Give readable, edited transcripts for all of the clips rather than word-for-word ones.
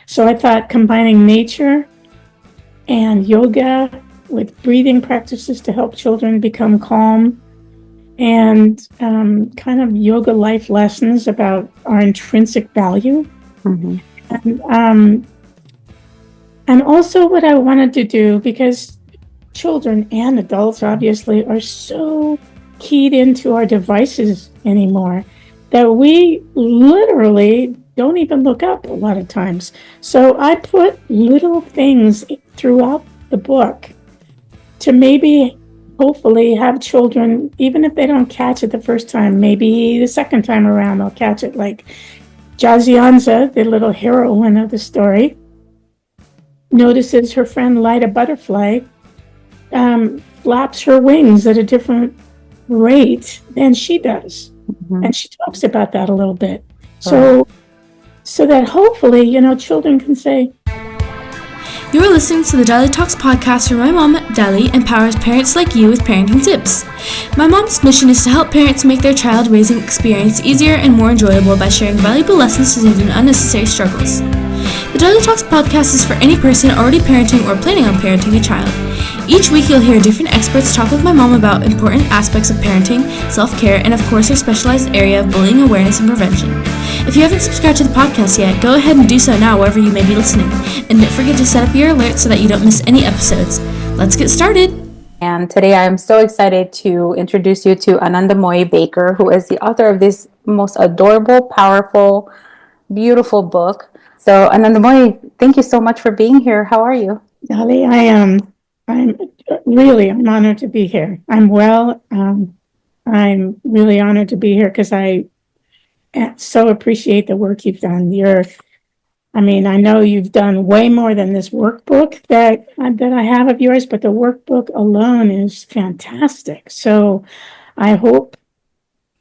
So I thought combining nature and yoga with breathing practices to help children become calm and kind of yoga life lessons about our intrinsic value. Mm-hmm. And also what I wanted to do, because children and adults obviously are so keyed into our devices anymore that we literally don't even look up a lot of times. So I put little things throughout the book to maybe hopefully have children, even if they don't catch it the first time, maybe the second time around they'll catch it. Like Jazianza, the little heroine of the story, notices her friend Lyda Butterfly flaps her wings at a different rate than she does. Mm-hmm. And she talks about that a little bit. So that hopefully, children can say, You are listening to the DaliTalks podcast where my mom, Dali, empowers parents like you with parenting tips. My mom's mission is to help parents make their child raising experience easier and more enjoyable by sharing valuable lessons to save them unnecessary struggles. The DaliTalks podcast is for any person already parenting or planning on parenting a child. Each week you'll hear different experts talk with my mom about important aspects of parenting, self-care, and of course our specialized area of bullying awareness and prevention. If you haven't subscribed to the podcast yet, go ahead and do so now wherever you may be listening. And don't forget to set up your alerts so that you don't miss any episodes. Let's get started. And today I am so excited to introduce you to Anandamayi Baker, who is the author of this most adorable, powerful, beautiful book. So Anandamayi, thank you so much for being here. How are you? Dali, I'm honored to be here. I'm well. I'm really honored to be here because I so appreciate the work you've done. I know you've done way more than this workbook that I have of yours, but the workbook alone is fantastic. So I hope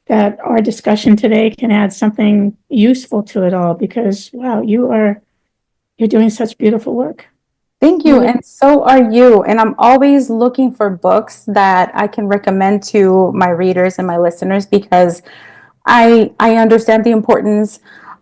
that our discussion today can add something useful to it all because, wow, you're doing such beautiful work. Thank you. And so are you. And I'm always looking for books that I can recommend to my readers and my listeners because I understand the importance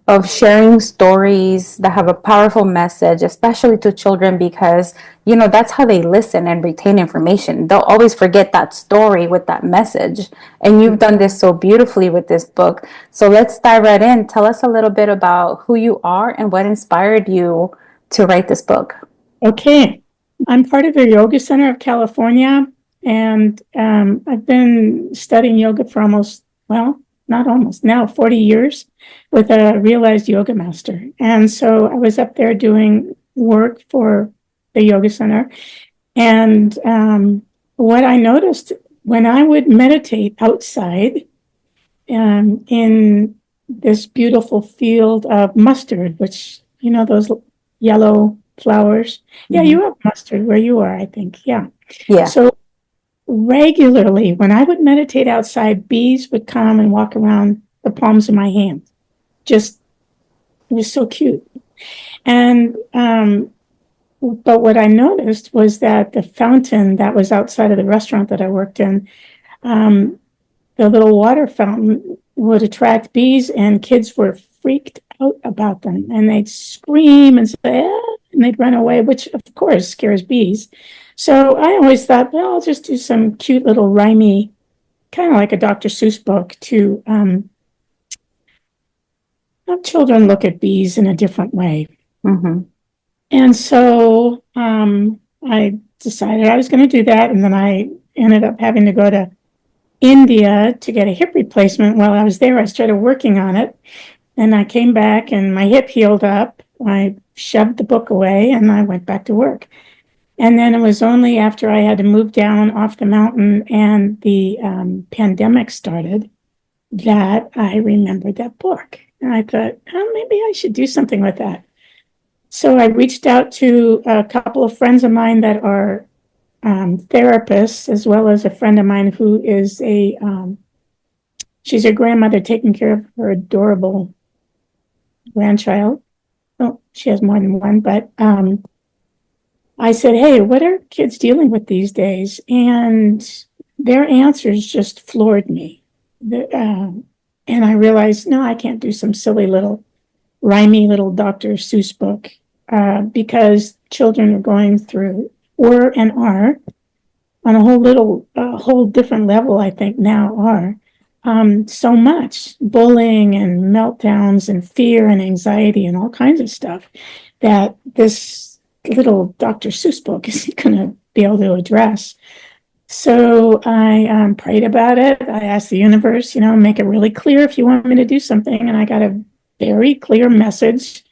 of sharing stories that have a powerful message, especially to children, because, that's how they listen and retain information. They'll always forget that story with that message. And you've done this so beautifully with this book. So let's dive right in. Tell us a little bit about who you are and what inspired you to write this book. Okay. I'm part of the Yoga Center of California, and I've been studying yoga for now 40 years with a realized yoga master. And so I was up there doing work for the Yoga Center. And what I noticed when I would meditate outside in this beautiful field of mustard, which, those yellow flowers. Yeah, you have mustard where you are, I think. Yeah. So regularly, when I would meditate outside, bees would come and walk around the palms of my hands. It was so cute. And, but what I noticed was that the fountain that was outside of the restaurant that I worked in, the little water fountain would attract bees, and kids were freaked out about them. And they'd scream and say, and they'd run away, which of course scares bees. So I always thought, well, I'll just do some cute little rhymey, kind of like a Dr. Seuss book to have children look at bees in a different way. Mm-hmm. And so I decided I was going to do that. And then I ended up having to go to India to get a hip replacement. While I was there, I started working on it. And I came back and my hip healed up. I shoved the book away and I went back to work. And then it was only after I had to move down off the mountain and the pandemic started that I remembered that book. And I thought, maybe I should do something with that. So I reached out to a couple of friends of mine that are therapists, as well as a friend of mine who is she's a grandmother taking care of her adorable grandchild. Oh, she has more than one, but I said, hey, what are kids dealing with these days? And their answers just floored me. And I realized, no, I can't do some silly little rhymey little Dr. Seuss book. because children are going through, and are on a whole different level, I think now are, so much bullying and meltdowns and fear and anxiety and all kinds of stuff that this little Dr. Seuss book isn't going to be able to address. So I prayed about it. I asked the universe, make it really clear if you want me to do something. And I got a very clear message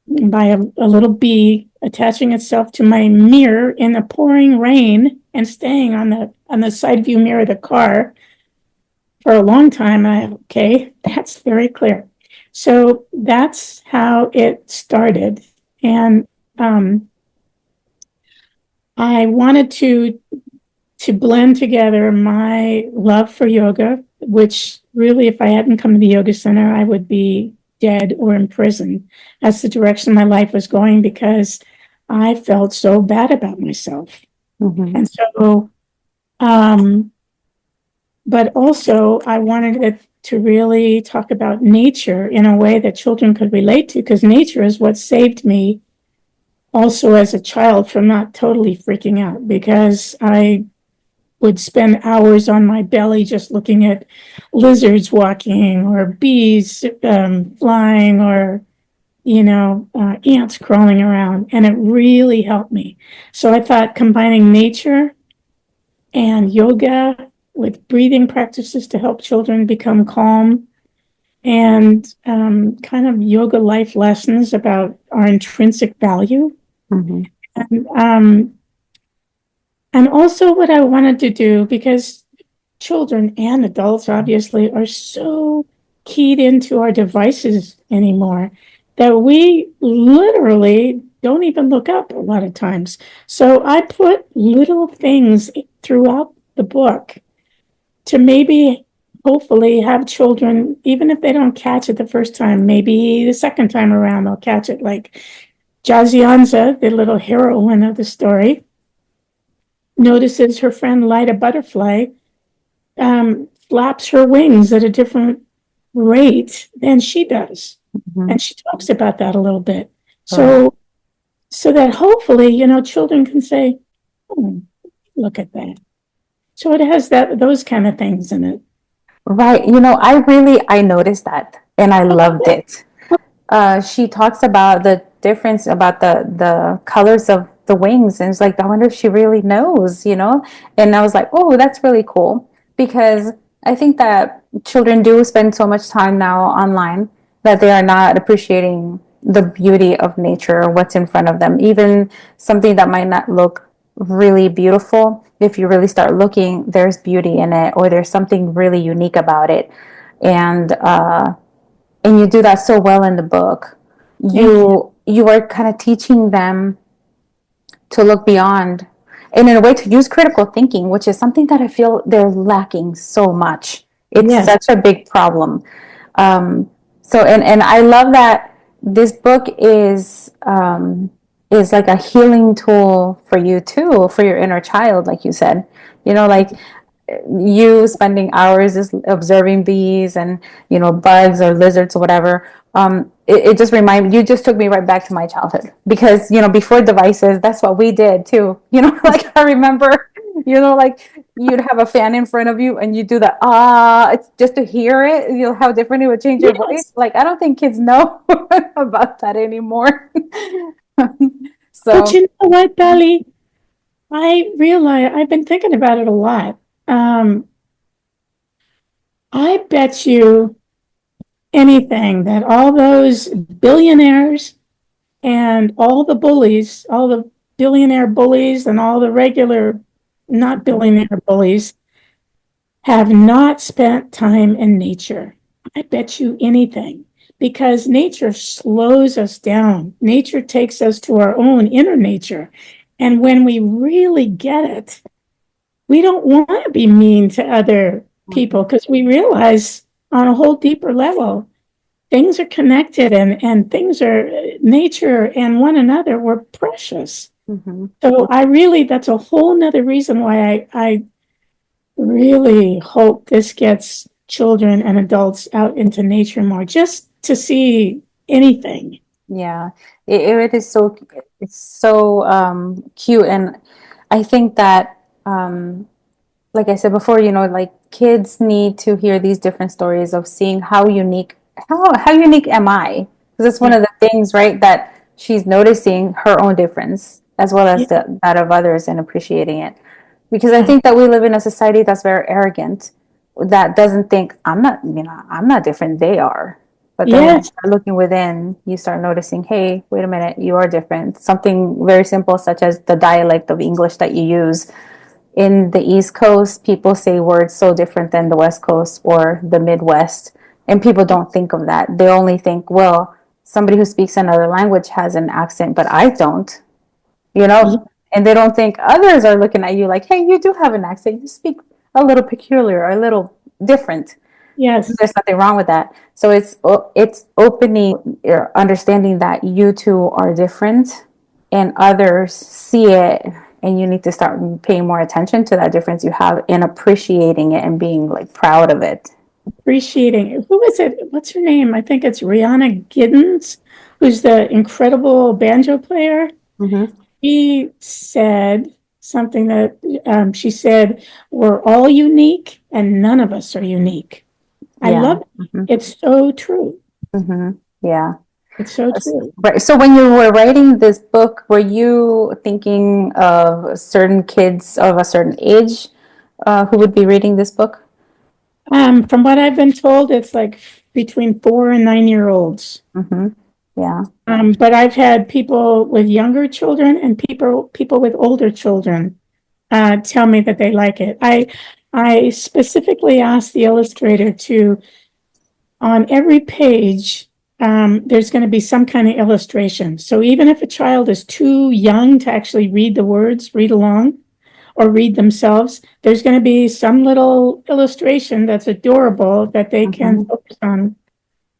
by a little bee attaching itself to my mirror in the pouring rain and staying on the side view mirror of the car for a long time. Okay, that's very clear. So that's how it started. And I wanted to blend together my love for yoga, which really, if I hadn't come to the yoga center, I would be dead or in prison. That's the direction my life was going, because I felt so bad about myself. Mm-hmm. And so, but also I wanted it to really talk about nature in a way that children could relate to, because nature is what saved me also as a child from not totally freaking out, because I would spend hours on my belly just looking at lizards walking or bees flying, or ants crawling around, and it really helped me. So I thought combining nature and yoga with breathing practices to help children become calm, and kind of yoga life lessons about our intrinsic value. Mm-hmm. And also what I wanted to do, because children and adults obviously are so keyed into our devices anymore that we literally don't even look up a lot of times. So I put little things throughout the book to maybe hopefully have children, even if they don't catch it the first time, maybe the second time around they'll catch it. Like Jazianza, the little heroine of the story, notices her friend Lyda Butterfly flaps her wings at a different rate than she does. Mm-hmm. And she talks about that a little bit. So that hopefully, children can say, oh, look at that. So it has those kind of things in it. Right. I noticed that and I loved it. She talks about the difference about the colors of the wings, and it's like, I wonder if she really knows, and I was like, oh, that's really cool, because I think that children do spend so much time now online that they are not appreciating the beauty of nature or what's in front of them, even something that might not look really beautiful. If you really start looking, there's beauty in it, or there's something really unique about it. And you do that so well in the book. You are kind of teaching them to look beyond, and in a way to use critical thinking, which is something that I feel they're lacking so much. It's such a big problem. And I love that this book is like a healing tool for you too, for your inner child, like you said. Like you spending hours just observing bees and bugs or lizards or whatever. It just you just took me right back to my childhood, because before devices, that's what we did too. Like I remember, like you'd have a fan in front of you and you do that, it's just to hear it, how different it would change your voice. Like I don't think kids know about that anymore. So, but you know what, Dali? I realize I've been thinking about it a lot. I bet you anything that all those billionaires and all the bullies, all the billionaire bullies and all the regular not billionaire bullies, have not spent time in nature. I bet you anything, because nature slows us down. Nature takes us to our own inner nature. And when we really get it, we don't want to be mean to other people, because we realize on a whole deeper level, things are connected, and things are, nature and one another were precious. mm-hmm. So that's a whole nother reason why I really hope this gets children and adults out into nature more, just to see anything. Yeah, it is so, it's so cute. And I think that like I said before, like kids need to hear these different stories of seeing how unique am I? Because it's one Yeah. of the things, right, that she's noticing her own difference as well as Yeah. that of others and appreciating it. Because I Yeah. think that we live in a society that's very arrogant, that doesn't think I'm not different, they are. But then when you Yes. start looking within, you start noticing, hey, wait a minute, you are different. Something very simple, such as the dialect of English that you use. In the East Coast, people say words so different than the West Coast or the Midwest. And people don't think of that. They only think, well, somebody who speaks another language has an accent, but I don't, you Ye- know? And they don't think others are looking at you like, hey, you do have an accent. You speak a little peculiar, a little different. Yes. There's nothing wrong with that. So it's opening your understanding that you two are different and others see it, and you need to start paying more attention to that difference you have and appreciating it and being like proud of it. Appreciating it. Who is it? What's her name? I think it's Rihanna Giddens, who's the incredible banjo player. Mm-hmm. She said something that she said, we're all unique and none of us are unique. I Yeah. love it. Mm-hmm. It's so true. Mm-hmm. Yeah. It's so true. Right. So when you were writing this book, were you thinking of certain kids of a certain age who would be reading this book? From what I've been told, it's like between 4 and 9 year olds. Mm-hmm. Yeah. But I've had people with younger children and people with older children tell me that they like it. I specifically asked the illustrator to, on every page, there's going to be some kind of illustration. So even if a child is too young to actually read the words, read along, or read themselves, there's going to be some little illustration that's adorable that they can Mm-hmm. focus on.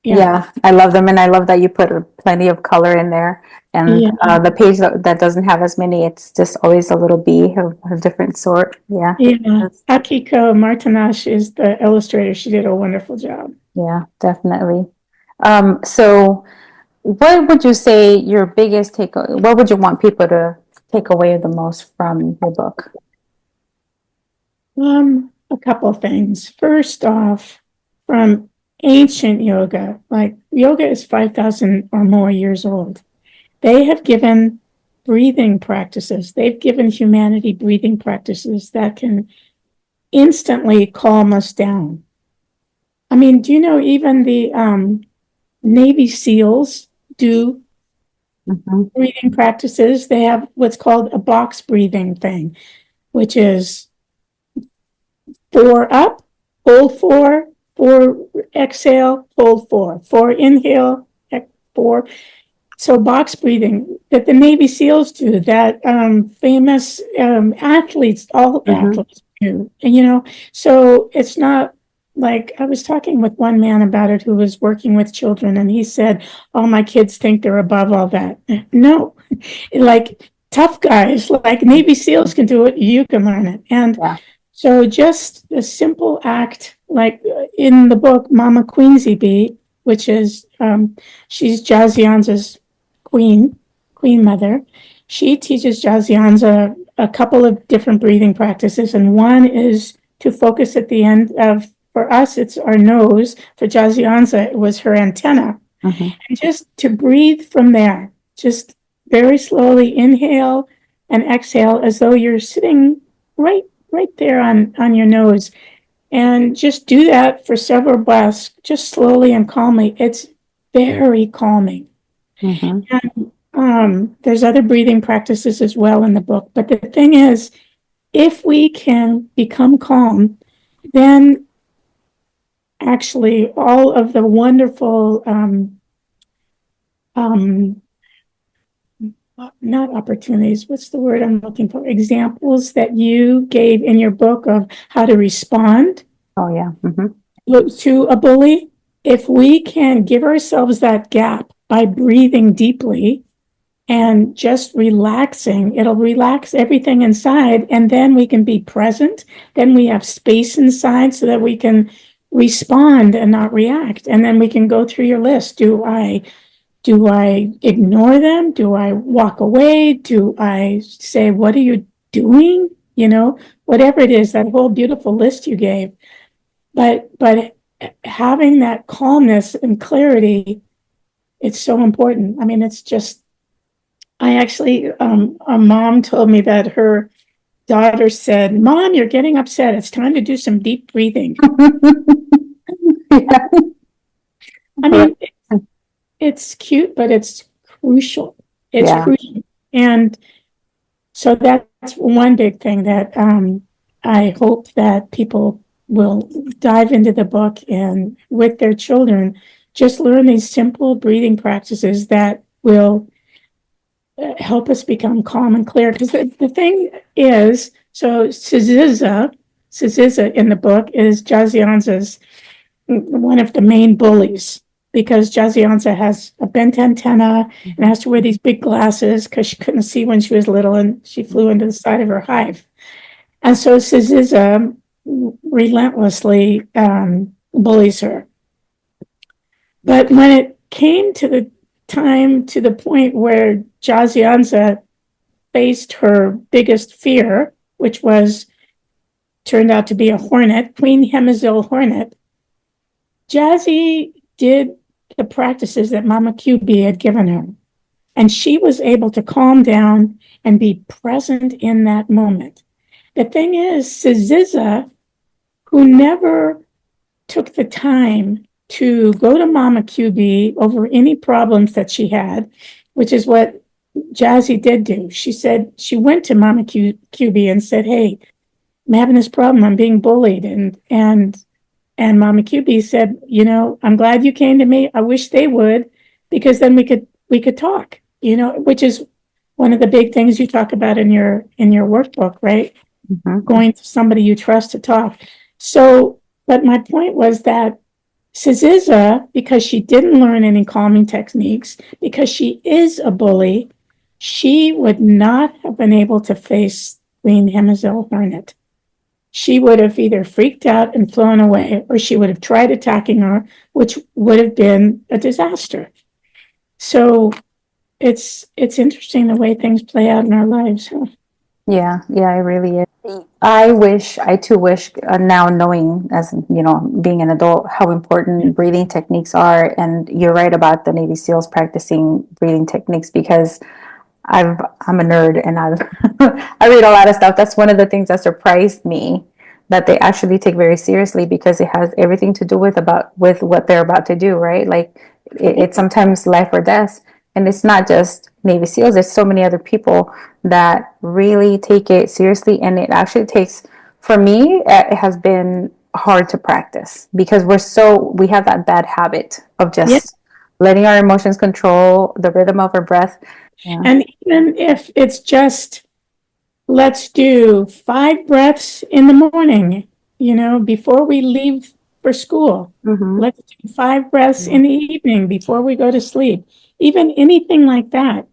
Yeah. Yeah, I love them, and I love that you put plenty of color in there. And Yeah. the page that doesn't have as many, it's just always a little bee of a different sort. Yeah, Yeah. that's- Akiko Martinash is the illustrator. She did a wonderful job. yeah, definitely. So what would you say your biggest take? What would you want people to take away the most from your book? A couple things. First off, from ancient yoga, like yoga is 5,000 or more years old. They have given breathing practices. They've given humanity breathing practices that can instantly calm us down. I mean, do you know even the Navy SEALs do Mm-hmm. breathing practices? They have what's called a box breathing thing, which is 4 up, hold 4, 4 exhale, hold 4, 4 inhale, 4. So box breathing that the Navy SEALs do, that famous athletes, all Mm-hmm. athletes do, and so it's not like I was talking with one man about it who was working with children, and he said, "All my kids think they're above all that." No, like tough guys, like Navy SEALs can do it, you can learn it, and Yeah. so just a simple act, like in the book, Mama Queensy Bee, which is she's Jazianza's queen mother. She teaches Jazianza a couple of different breathing practices, and one is to focus at the end of. For us, it's our nose. For Jazianza, it was her antenna, Mm-hmm. and just to breathe from there. Just very slowly inhale and exhale as though you're sitting right there on your nose, and just do that for several breaths, just slowly and calmly. It's very calming. Mm-hmm. And there's other breathing practices as well in the book, but the thing is, if we can become calm, then actually all of the wonderful um, not opportunities, what's the word I'm looking for? Examples that you gave in your book of how to respond Oh yeah. Mm-hmm. to a bully. If we can give ourselves that gap by breathing deeply and just relaxing, it'll relax everything inside, and then we can be present. Then we have space inside so that we can respond and not react. And then we can go through your list. Do I Do I ignore them? Do I walk away? Do I say, what are you doing? Whatever it is, that whole beautiful list you gave. But having that calmness and clarity, it's so important. I mean, it's just, I actually, a mom told me that her daughter said, Mom, you're getting upset. It's time to do some deep breathing. Yeah. I mean, it's cute, but it's crucial. It's Yeah. crucial. And so that's one big thing that I hope that people will dive into the book and with their children, just learn these simple breathing practices that will help us become calm and clear. Because the thing is, so Ziziza in the book is Jazianza's one of the main bullies, because Jazianza has a bent antenna and has to wear these big glasses because she couldn't see when she was little and she flew into the side of her hive. And so Ziziza relentlessly bullies her. But when it came to the point where Jazianza faced her biggest fear, which turned out to be a hornet, Queen Hemazil hornet, Jazzy did the practices that Mama QB had given her. And she was able to calm down and be present in that moment. The thing is, Ziziza, who never took the time to go to Mama QB over any problems that she had, which is what Jazzy did do. She said she went to Mama QB and said, "Hey, I'm having this problem. I'm being bullied." And Mama QB said, "I'm glad you came to me. I wish they would, because then we could talk." Which is one of the big things you talk about in your workbook, right? Mm-hmm. Going to somebody you trust to talk. So, but my point was that Ziziza, because she didn't learn any calming techniques, because she is a bully, she would not have been able to face Queen Hemazil Hornet. She would have either freaked out and flown away, or she would have tried attacking her, which would have been a disaster. So it's interesting the way things play out in our lives. Yeah, it really is. I too wish, now knowing, as being an adult, how important breathing techniques are. And you're right about the Navy SEALs practicing breathing techniques, because I'm a nerd and I read a lot of stuff. That's one of the things that surprised me, that they actually take very seriously, because it has everything to do with what they're about to do, right? Like it's sometimes life or death. And it's not just Navy SEALs, there's so many other people that really take it seriously. And it actually takes, for me, it has been hard to practice, because we have that bad habit of just letting our emotions control the rhythm of our breath. Yeah. And even if it's just, let's do 5 breaths in the morning, before we leave for school. Mm-hmm. Let's do 5 breaths in the evening before we go to sleep. Even anything like that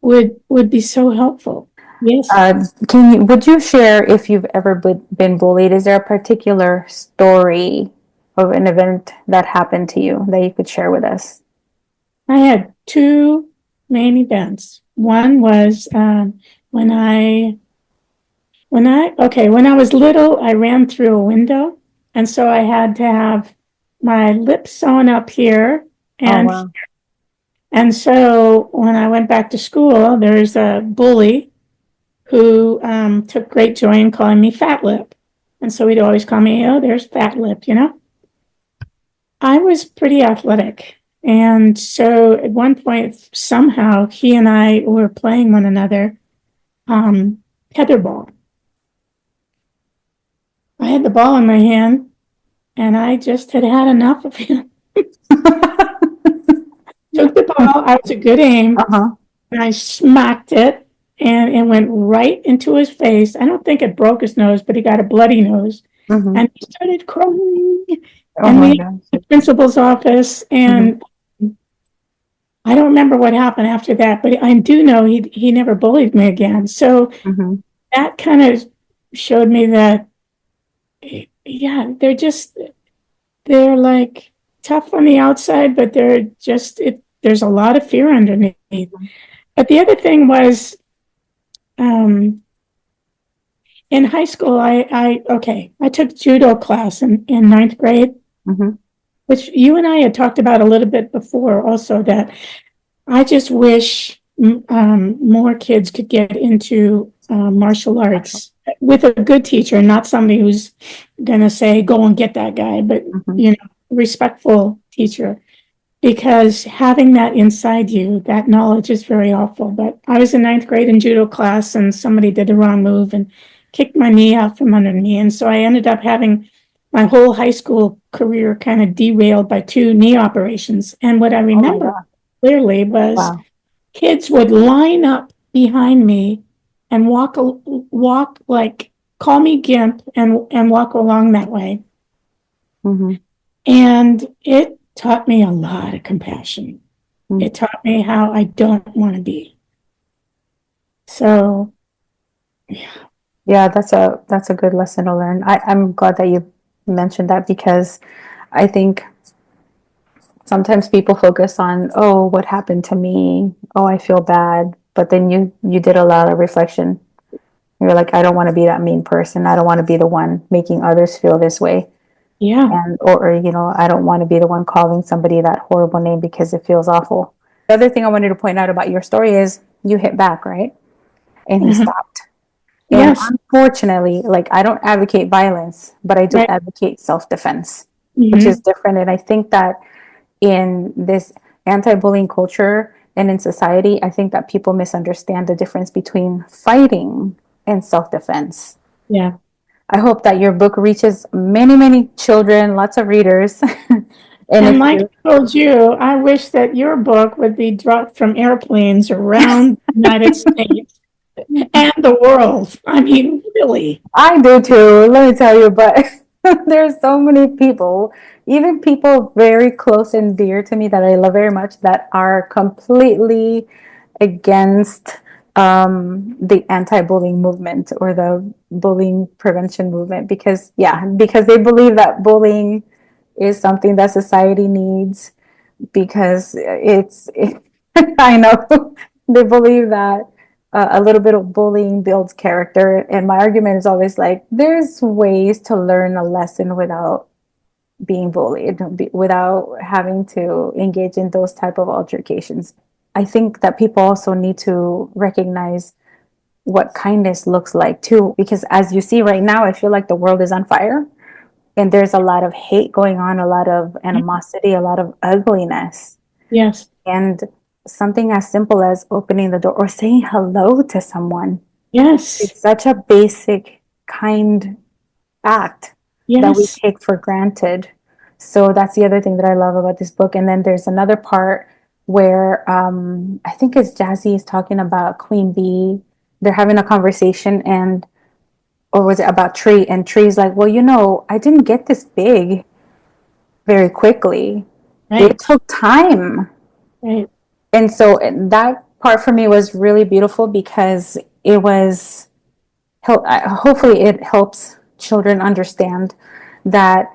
would be so helpful. Yes. Would you share if you've ever been bullied? Is there a particular story of an event that happened to you that you could share with us? I had 2 main events. One was when I was little, I ran through a window, and so I had to have my lips sewn up here and wow. And so when I went back to school, there's a bully who took great joy in calling me Fat Lip. And so he'd always call me, "Oh, there's Fat Lip," I was pretty athletic. And so at one point, somehow, he and I were playing one another tetherball. I had the ball in my hand, and I just had enough of him. Took the ball, I was a good aim, and I smacked it, and it went right into his face. I don't think it broke his nose, but he got a bloody nose. Mm-hmm. And he started crying. Oh and my we gosh. went to the principal's office, and I don't remember what happened after that, but I do know he never bullied me again. So that kind of showed me that, they're like tough on the outside, but they're just, there's a lot of fear underneath. But the other thing was, in high school, I took judo class in ninth grade, which you and I had talked about a little bit before also, that I just wish more kids could get into martial arts with a good teacher, not somebody who's going to say, go and get that guy, but, respectful teacher. Because having that inside you, that knowledge is very helpful. But I was in ninth grade in judo class, and somebody did the wrong move and kicked my knee out from under me. And so I ended up having my whole high school career kind of derailed by 2 knee operations. And what I remember clearly was kids would line up behind me and walk like, call me Gimp, and walk along that way. And it taught me a lot of compassion. It taught me how I don't want to be. So, yeah, that's a good lesson to learn. I'm glad that you mentioned that, because I think sometimes people focus on, oh, what happened to me? Oh, I feel bad. But then you did a lot of reflection. You're like, I don't want to be that mean person. I don't want to be the one making others feel this way. yeah. And or I don't want to be the one calling somebody that horrible name because it feels awful. The other thing I wanted to point out about your story is you hit back, right? And he stopped. And Yes. unfortunately, like, I don't advocate violence, but I do advocate self-defense, which is different. And I think that in this anti-bullying culture and in society, I think that people misunderstand the difference between fighting and self-defense. Yeah. I hope that your book reaches many, many children, lots of readers. And like I told you, I wish that your book would be dropped from airplanes around the United States and the world. I mean, really. I do too, let me tell you, but there's so many people, even people very close and dear to me that I love very much, that are completely against the anti-bullying movement or the bullying prevention movement, because they believe that bullying is something that society needs, because I know they believe that a little bit of bullying builds character. And my argument is always like, there's ways to learn a lesson without being bullied, without having to engage in those type of altercations. I think that people also need to recognize what kindness looks like too, because as you see right now, I feel like the world is on fire and there's a lot of hate going on, a lot of animosity, a lot of ugliness. Yes. And something as simple as opening the door or saying hello to someone. Yes. It's such a basic, kind act that we take for granted. So that's the other thing that I love about this book. And then there's another part where I think it's Jazzy is talking about Queen Bee. They're having a conversation, or was it about Tree? And Tree's like, well, I didn't get this big very quickly. Right. It took time. Right. And so that part for me was really beautiful, because it was, hopefully it helps children understand that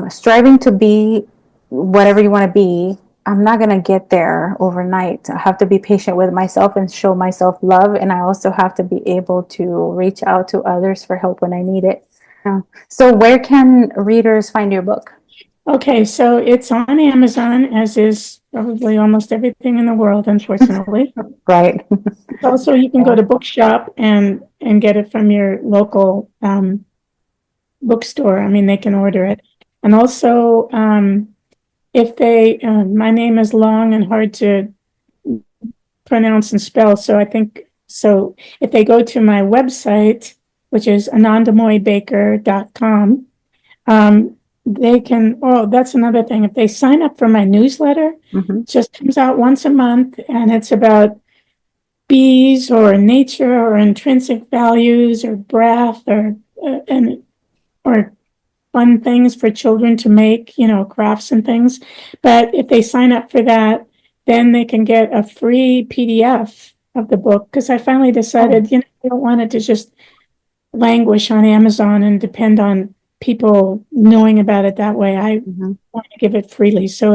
striving to be whatever you want to be, I'm not going to get there overnight. I have to be patient with myself and show myself love. And I also have to be able to reach out to others for help when I need it. So where can readers find your book? Okay, so it's on Amazon, as is probably almost everything in the world, unfortunately. Right. Also, you can go to Bookshop and get it from your local bookstore. I mean, they can order it. And also, if they, my name is long and hard to pronounce and spell, so if they go to my website, which is anandamayibaker.com, they can, that's another thing. If they sign up for my newsletter, it just comes out once a month, and it's about bees or nature or intrinsic values or breath or fun things for children to make, crafts and things. But if they sign up for that, then they can get a free PDF of the book, because I finally decided, I don't want it to just languish on Amazon and depend on people knowing about it that way. I want to give it freely. So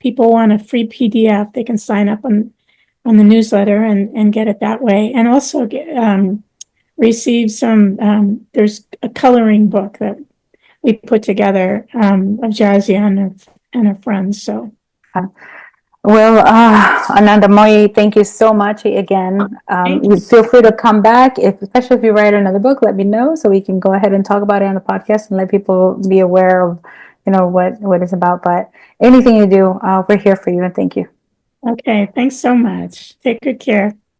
people want a free PDF, they can sign up on the newsletter and get it that way. And also receive some, there's a coloring book that we put together of Jazzy and her friends. So. Well, Anandamayi, thank you so much again. You feel free to come back, especially if you write another book. Let me know so we can go ahead and talk about it on the podcast and let people be aware of, what it's about. But anything you do, we're here for you, and thank you. Okay, thanks so much. Take good care.